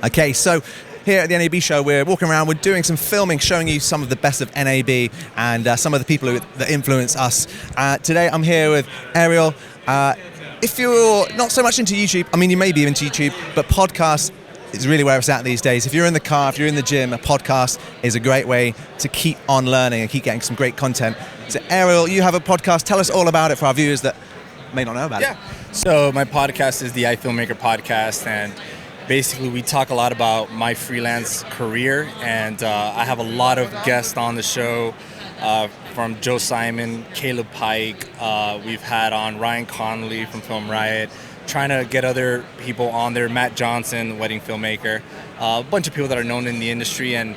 Okay, so here at the NAB show, we're walking around, we're doing some filming, showing you some of the best of NAB and some of the people that influence us. Today I'm here with Ariel. If you're not so much into YouTube, I mean, you may be into YouTube, but podcasts is really where it's at these days. If you're in the car, if you're in the gym, a podcast is a great way to keep on learning and keep getting some great content. So Ariel, you have a podcast. Tell us all about it for our viewers that may not know about it. So my podcast is the iFilmmaker podcast, and basically we talk a lot about my freelance career, and I have a lot of guests on the show, from Joe Simon, Caleb Pike, we've had on Ryan Connolly from Film Riot, trying to get other people on there, Matt Johnson, wedding filmmaker, a bunch of people that are known in the industry, and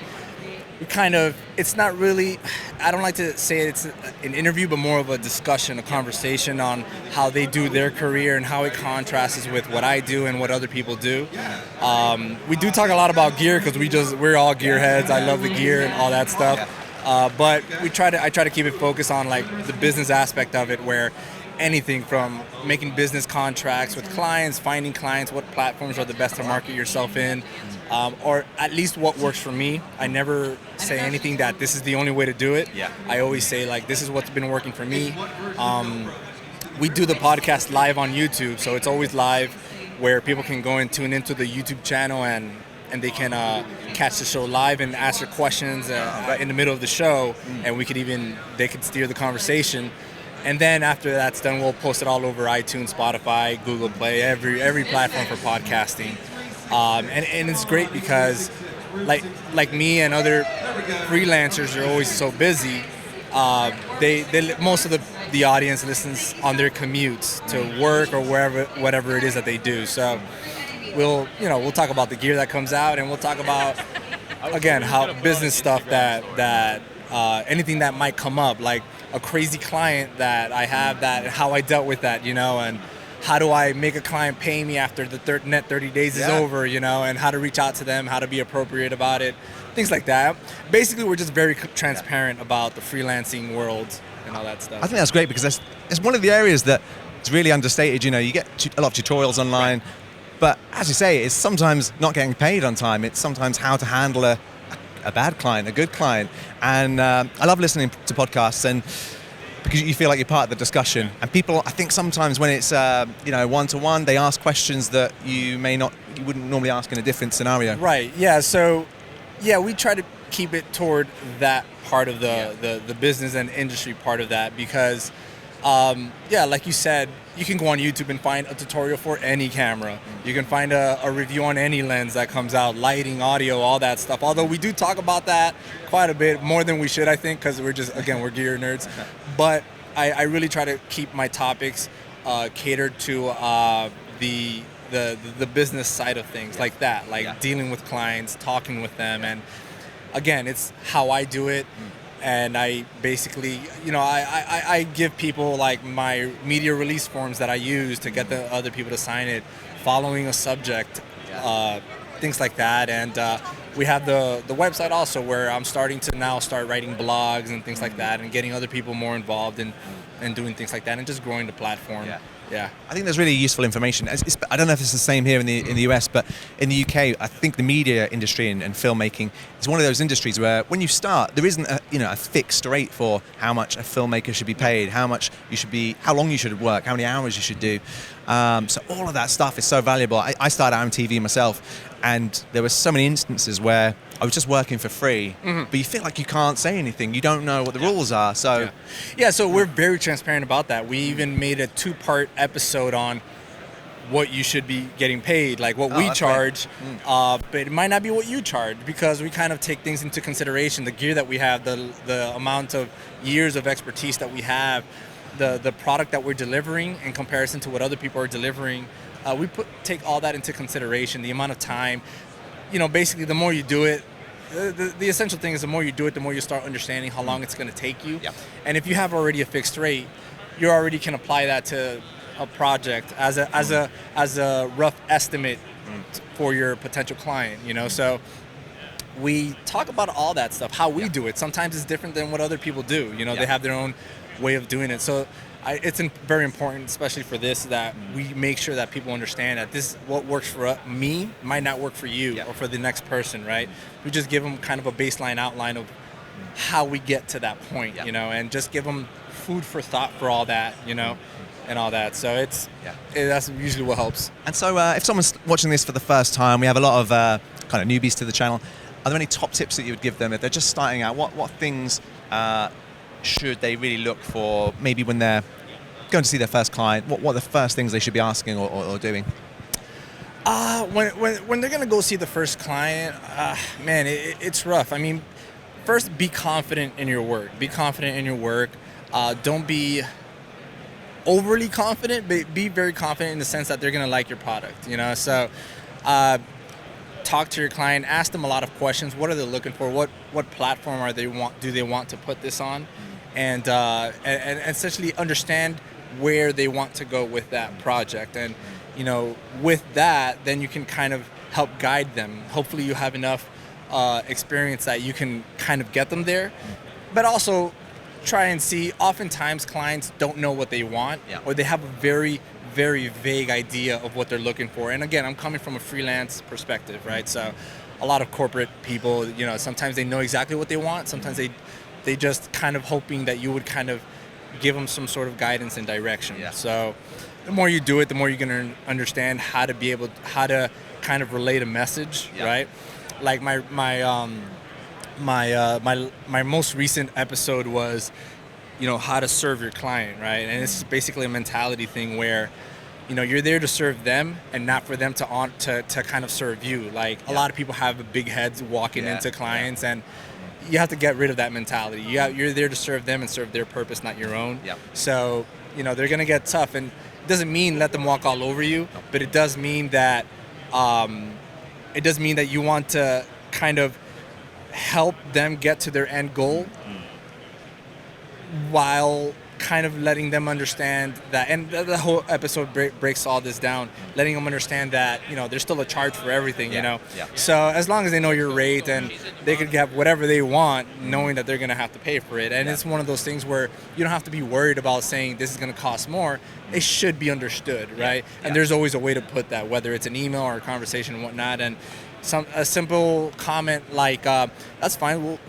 we kind of, it's not really, I don't like to say it's an interview, but more of a discussion, a conversation on how they do their career and how it contrasts with what I do and what other people do. We do talk a lot about gear because we're all gearheads. I love the gear and all that stuff. But I try to keep it focused on like the business aspect of it, where anything from making business contracts with clients, finding clients, what platforms are the best to market yourself in, or at least what works for me. I never say anything that this is the only way to do it. I always say like, this is what's been working for me. We do the podcast live on YouTube, so it's always live, where people can go and tune into the YouTube channel and they can catch the show live and ask their questions in the middle of the show, and they could steer the conversation. And then after that's done, we'll post it all over iTunes, Spotify, Google Play, every platform for podcasting. And it's great because like me and other freelancers are always so busy. Most of the audience listens on their commutes to work or whatever it is that they do. So we'll talk about the gear that comes out, and we'll talk about, again, how business stuff that anything that might come up, like a crazy client that I have, that how I dealt with that, and how do I make a client pay me after the net 30 days is over, and how to reach out to them, how to be appropriate about it, things like that. Basically, we're just very transparent about the freelancing world and all that stuff. I think that's great because it's one of the areas that it's really understated. You get a lot of tutorials online, but as you say, it's sometimes not getting paid on time. It's sometimes how to handle a bad client, a good client. And I love listening to podcasts, and because you feel like you're part of the discussion. And people, I think sometimes when it's one-to-one, they ask questions that you wouldn't normally ask in a different scenario. Right. Yeah. So we try to keep it toward that part of the business and industry part of that, because like you said, you can go on YouTube and find a tutorial for any camera. You can find a review on any lens that comes out, lighting, audio, all that stuff. Although we do talk about that quite a bit, more than we should, I think, because we're gear nerds. But I really try to keep my topics catered to the business side of things, like that, dealing with clients, talking with them, and again, it's how I do it. And I basically, I give people like my media release forms that I use to get the other people to sign it, following a subject, things like that. And we have the website also, where I'm starting to now start writing blogs and things like that, and getting other people more involved in doing things like that, and just growing the platform. Yeah. I think there's really useful information. I don't know if it's the same here in the US, but in the UK, I think the media industry and filmmaking is one of those industries where when you start, there isn't a fixed rate for how much a filmmaker should be paid, how long you should work, how many hours you should do. So all of that stuff is so valuable. I started out on TV myself, and there were so many instances where I was just working for free, but you feel like you can't say anything. You don't know what the rules are. So so we're very transparent about that. We even made a 2-part episode on what you should be getting paid, like what we charge, but it might not be what you charge, because we kind of take things into consideration, the gear that we have, the amount of years of expertise that we have, the product that we're delivering in comparison to what other people are delivering. We take all that into consideration, the amount of time. Basically, the more you do it, the essential thing is the more you do it, the more you start understanding how long it's going to take you. And if you have already a fixed rate, you already can apply that to a project as a rough estimate for your potential client. So we talk about all that stuff, how we do it. Sometimes it's different than what other people do. They have their own way of doing it. So it's very important, especially for this, that we make sure that people understand that this what works for me might not work for you or for the next person, right? We just give them kind of a baseline outline of how we get to that point, you know, and just give them food for thought for all that, you know, and all that. So that's usually what helps. And so if someone's watching this for the first time, we have a lot of kind of newbies to the channel. Are there any top tips that you would give them if they're just starting out? What things should they really look for, maybe when they're going to see their first client? What are the first things they should be asking or doing? When they're going to go see the first client, man, it's rough. I mean, first, be confident in your work. Be confident in your work. Don't be overly confident, but be very confident in the sense that they're going to like your product, you know? So talk to your client, ask them a lot of questions. What are they looking for? What platform do they want to put this on? And essentially understand where they want to go with that project. And, you know, with that, then you can kind of help guide them. Hopefully you have enough experience that you can kind of get them there. But also try and see, oftentimes clients don't know what they want, or they have a very, very vague idea of what they're looking for. And again, I'm coming from a freelance perspective, right? So a lot of corporate people, you know, sometimes they know exactly what they want. Sometimes they just kind of hoping that you would kind of give them some sort of guidance and direction. So the more you do it, the more you're going to understand how to kind of relate a message, right? Like my most recent episode was, you know, how to serve your client, right? And it's basically a mentality thing where, you know, you're there to serve them and not for them to kind of serve you. Like a lot of people have big heads walking into clients, and you have to get rid of that mentality. You're there to serve them and serve their purpose, not your own. So, you know, they're gonna get tough, and it doesn't mean let them walk all over you, but it does mean that you want to kind of help them get to their end goal while kind of letting them understand that, and the whole episode breaks all this down, letting them understand that, you know, there's still a charge for everything, you know. So as long as they know your rate, and they could get whatever they want, knowing that they're going to have to pay for it. And it's one of those things where you don't have to be worried about saying this is going to cost more. It should be understood, right? And there's always a way to put that, whether it's an email or a conversation and whatnot. And a simple comment like, that's fine,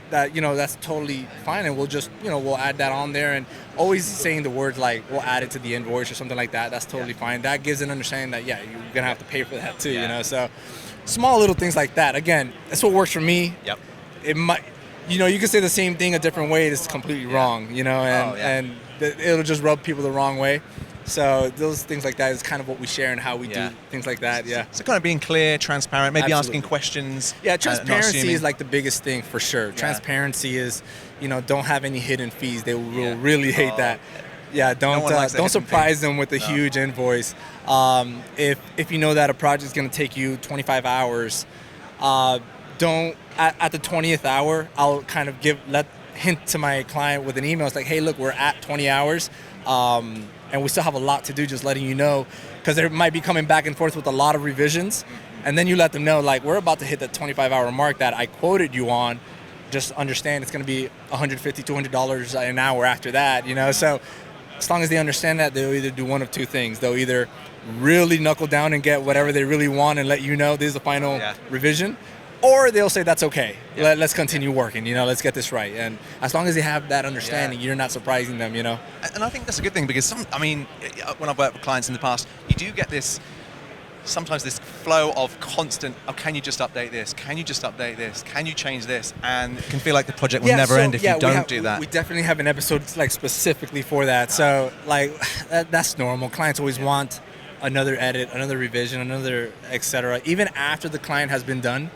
that's totally fine, and we'll just, you know, we'll add that on there. And always saying the words like, we'll add it to the invoice or something like that, that's totally fine. That gives an understanding that, you're gonna have to pay for that too, you know. So small little things like that, again, that's what works for me. It might, you know, you can say the same thing a different way, it's completely wrong, you know, and it'll just rub people the wrong way. So those things like that is kind of what we share and how we do things like that. So kind of being clear, transparent, maybe asking questions. Transparency is like the biggest thing for sure. Transparency is, you know, don't have any hidden fees. They will really hate that. Don't surprise them with a huge invoice. If you know that a project is going to take you 25 hours, don't at the 20th hour. I'll kind of hint to my client with an email. It's like, hey, look, we're at 20 hours. And we still have a lot to do, just letting you know, because they might be coming back and forth with a lot of revisions. And then you let them know, like, we're about to hit the 25-hour mark that I quoted you on. Just understand it's going to be $150, $200 an hour after that, you know? So as long as they understand that, they'll either do one of two things. They'll either really knuckle down and get whatever they really want and let you know this is the final revision, or they'll say, that's okay, let's continue working, you know, let's get this right. And as long as they have that understanding, you're not surprising them, you know. And I think that's a good thing, because when I've worked with clients in the past, you do get sometimes this flow of constant, can you just update this? Can you just update this? Can you change this? And it can feel like the project will never end if you don't do that. We definitely have an episode like specifically for that. So like that's normal. Clients always want another edit, another revision, another etc. Even after the client has been done.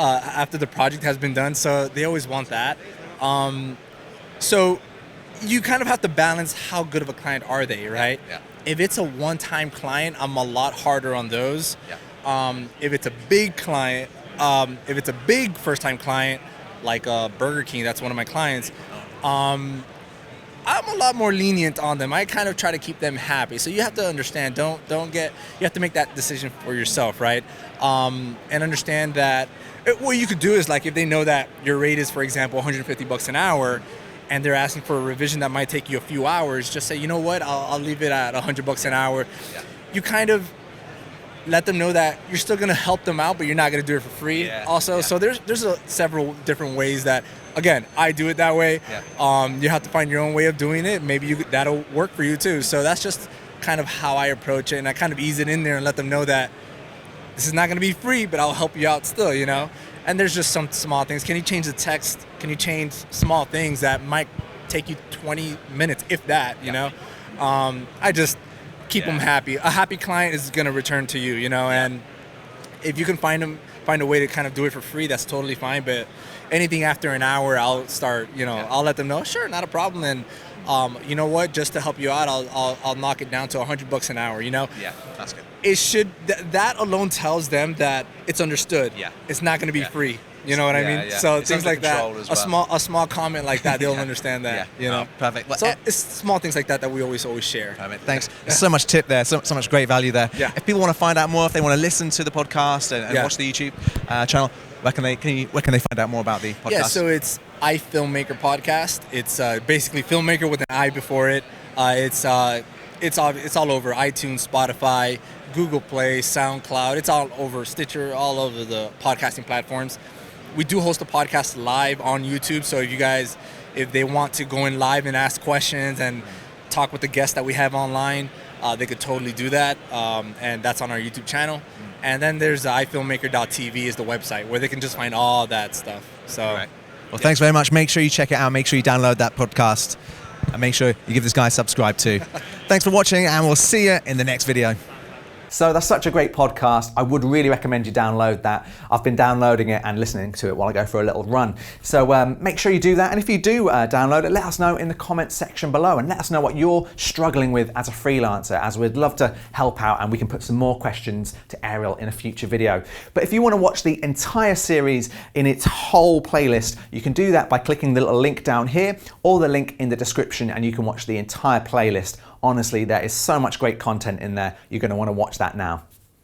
After the project has been done, so they always want that. So you kind of have to balance how good of a client are they, right? If it's a one-time client, I'm a lot harder on those. If it's a big client, if it's a big first-time client, like Burger King, that's one of my clients, I'm a lot more lenient on them. I kind of try to keep them happy. So you have to understand, you have to make that decision for yourself, right? And understand that what you could do is, like, if they know that your rate is, for example, $150 an hour, and they're asking for a revision that might take you a few hours, just say, you know what, I'll leave it at $100 an hour. Yeah. You kind of let them know that you're still going to help them out, but you're not going to do it for free also. So there's several different ways that, again, I do it that way. Yeah. You have to find your own way of doing it. Maybe that'll work for you too. So that's just kind of how I approach it, and I kind of ease it in there and let them know that this is not going to be free, but I'll help you out still, you know? And there's just some small things. Can you change the text? Can you change small things that might take you 20 minutes, if that, you know? I just keep them happy. A happy client is going to return to you, you know? And if you can find a way to kind of do it for free, that's totally fine. But anything after an hour, I'll start, you know, I'll let them know, sure, not a problem. And you know what, just to help you out, I'll knock it down to $100 an hour, you know? Yeah, that's good. It should, that alone tells them that it's understood. Yeah. It's not going to be free. You know what I mean? Yeah. So It's things under like that, control as a small comment like that, they'll understand that. You know, perfect. Well, so it's small things like that that we always share. Perfect. Thanks. There's so much tip there, so much great value there. Yeah. If people want to find out more, if they want to listen to the podcast and watch the YouTube channel, where can they find out more about the podcast? Yeah, so it's iFilmmaker podcast. It's basically filmmaker with an I before it. It's all over iTunes, Spotify, Google Play, SoundCloud. It's all over Stitcher, all over the podcasting platforms. We do host a podcast live on YouTube, so if you guys, if they want to go in live and ask questions and talk with the guests that we have online, they could totally do that, and that's on our YouTube channel. And then there's iFilmmaker.tv is the website where they can just find all that stuff. So, well, thanks very much. Make sure you check it out. Make sure you download that podcast, and make sure you give this guy a subscribe too. Thanks for watching, and we'll see you in the next video. So that's such a great podcast. I would really recommend you download that. I've been downloading it and listening to it while I go for a little run. So make sure you do that. And if you do download it, let us know in the comments section below, and let us know what you're struggling with as a freelancer, as we'd love to help out, and we can put some more questions to Ariel in a future video. But if you want to watch the entire series in its whole playlist, you can do that by clicking the little link down here or the link in the description, and you can watch the entire playlist. Honestly, there is so much great content in there. You're going to want to watch that now.